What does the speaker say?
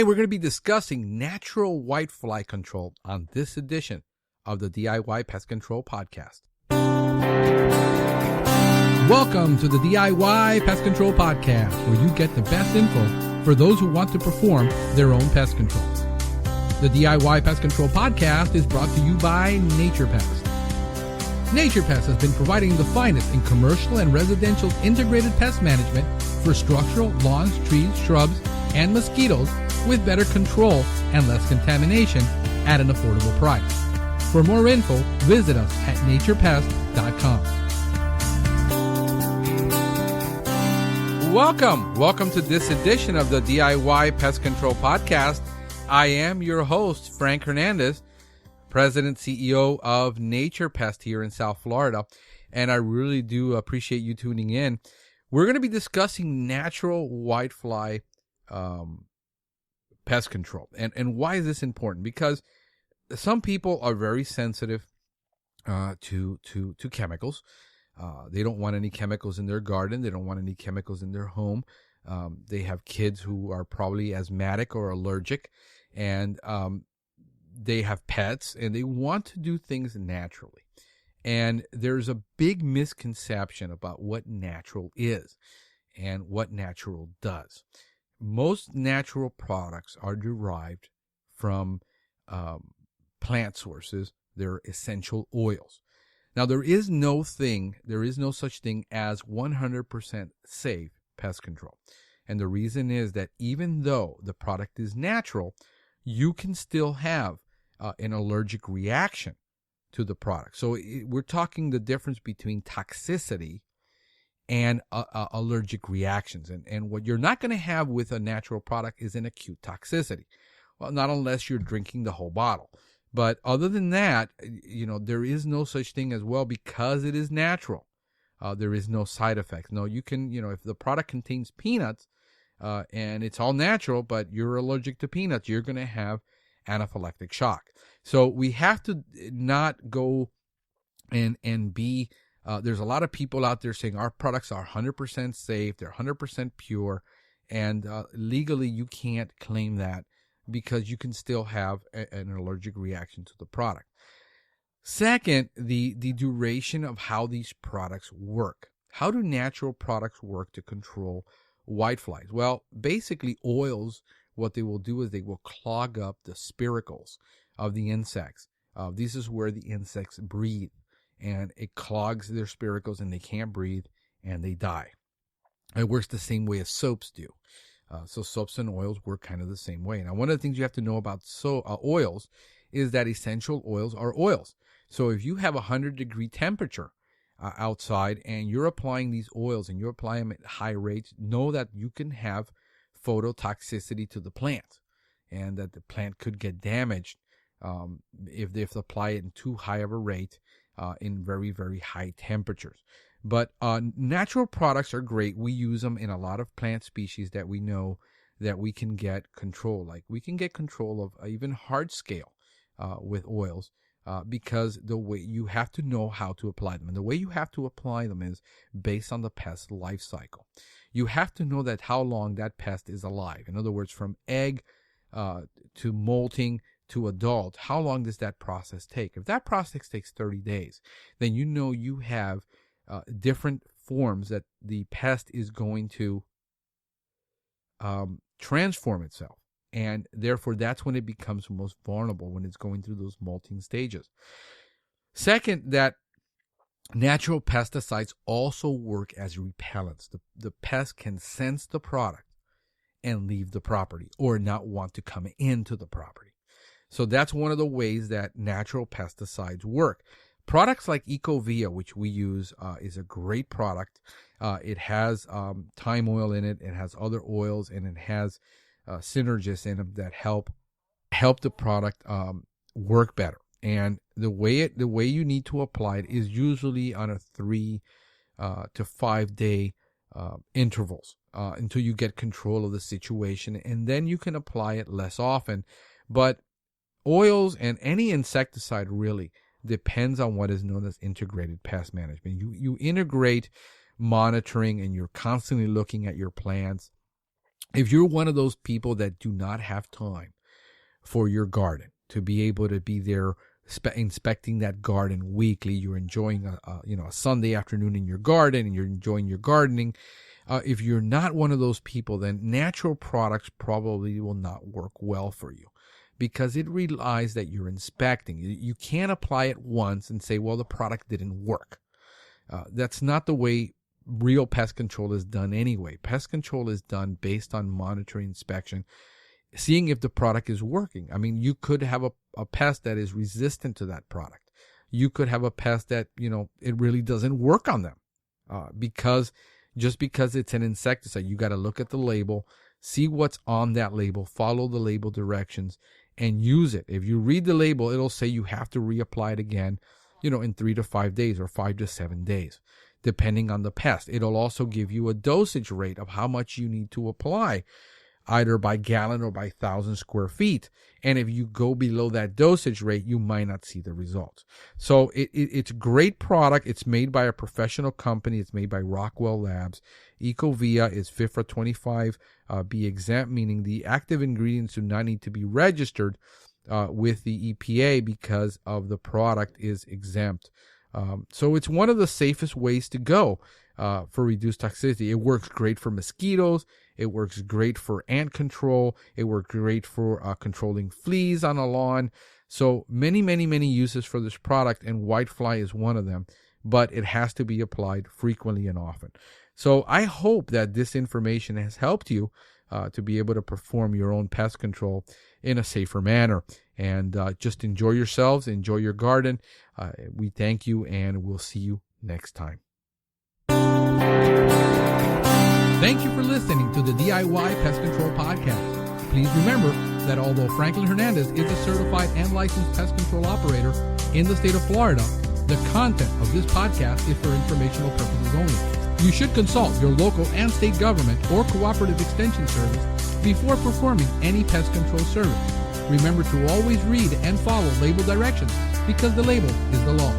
Hey, we're going to be discussing natural whitefly control on this edition of the DIY Pest Control Podcast. Welcome to the DIY Pest Control Podcast, where you get the best info for those who want to perform their own pest control. The DIY Pest Control Podcast is brought to you by Nature Pest. Nature Pest has been providing the finest in commercial and residential integrated pest management for structural, lawns, trees, shrubs, and mosquitoes with better control and less contamination at an affordable price. For more info, visit us at naturepest.com. Welcome to this edition of the DIY Pest Control Podcast. I am your host, Frank Hernandez, President, CEO of Nature Pest here in South Florida, and I really do appreciate you tuning in. We're going to be discussing natural whitefly pest control. And why is this important? Because some people are very sensitive to chemicals. They don't want any chemicals in their garden. They don't want any chemicals in their home. They have kids who are probably asthmatic or allergic, and they have pets, and they want to do things naturally. And there's a big misconception about what natural is and what natural does. Most natural products are derived from plant sources. They're essential oils. Now, there is no such thing as 100% safe pest control. And the reason is that even though the product is natural, you can still have an allergic reaction to the product. So we're talking the difference between toxicity and allergic reactions. And what you're not going to have with a natural product is an acute toxicity. Well, not unless you're drinking the whole bottle. But other than that, there is no such thing as, well, because it is natural, there is no side effects. No, you can, if the product contains peanuts and it's all natural, but you're allergic to peanuts, you're going to have anaphylactic shock. So we have to not go and be, there's a lot of people out there saying our products are 100% safe, they're 100% pure, and legally you can't claim that because you can still have an allergic reaction to the product. Second, the duration of how these products work. How do natural products work to control whiteflies? Well, basically oils, what they will do is they will clog up the spiracles of the insects. This is where the insects breathe, and it clogs their spiracles and they can't breathe and they die. It works the same way as soaps do. So soaps and oils work kind of the same way. Now, one of the things you have to know about oils is that essential oils are oils. So if you have 100-degree temperature outside and you're applying these oils and you apply them at high rates, know that you can have phototoxicity to the plant and that the plant could get damaged if they apply it in too high of a rate in very, very high temperatures. But natural products are great. We use them in a lot of plant species that we know that we can get control. Like we can get control of even hard scale with oils because the way you have to know how to apply them. And the way you have to apply them is based on the pest life cycle. You have to know that how long that pest is alive. In other words, from egg to molting to adult, how long does that process take? If that process takes 30 days, then you know you have different forms that the pest is going to transform itself. And therefore, that's when it becomes most vulnerable, when it's going through those molting stages. Second, that natural pesticides also work as repellents. The pest can sense the product and leave the property or not want to come into the property. So that's one of the ways that natural pesticides work. Products like Ecovia, which we use, is a great product. It has thyme oil in it. It has other oils, and it has synergists in them that help the product work better. And the way you need to apply it is usually on a 3 to 5 day intervals until you get control of the situation, and then you can apply it less often. But oils and any insecticide really depends on what is known as integrated pest management. You integrate monitoring, and you're constantly looking at your plants If you're one of those people that do not have time for your garden, to be able to be there inspecting that garden weekly, you're enjoying a Sunday afternoon in your garden and you're enjoying your gardening. If you're not one of those people, then natural products probably will not work well for you, because it relies that you're inspecting. You can't apply it once and say, well, the product didn't work. That's not the way real pest control is done anyway. Pest control is done based on monitoring, inspection, seeing if the product is working. I mean, you could have a pest that is resistant to that product. You could have a pest that, it really doesn't work on them. Just because it's an insecticide, you got to look at the label, see what's on that label, follow the label directions, and use it. If you read the label, it'll say you have to reapply it again, in 3 to 5 days or 5 to 7 days, depending on the pest. It'll also give you a dosage rate of how much you need to apply, either by gallon or by 1,000 square feet. And if you go below that dosage rate, you might not see the results. So it's a great product. It's made by a professional company. It's made by Rockwell Labs. Ecovia is FIFRA 25B exempt, meaning the active ingredients do not need to be registered with the EPA because of the product is exempt. So it's one of the safest ways to go for reduced toxicity. It works great for mosquitoes. It works great for ant control. It works great for controlling fleas on a lawn. So many, many, many uses for this product, and Whitefly is one of them. But it has to be applied frequently and often. So I hope that this information has helped you to be able to perform your own pest control in a safer manner. And just enjoy yourselves, enjoy your garden. We thank you, and we'll see you next time. Thank you for listening to the DIY Pest Control Podcast. Please remember that although Franklin Hernandez is a certified and licensed pest control operator in the state of Florida, the content of this podcast is for informational purposes only. You should consult your local and state government or cooperative extension service before performing any pest control service. Remember to always read and follow label directions, because the label is the law.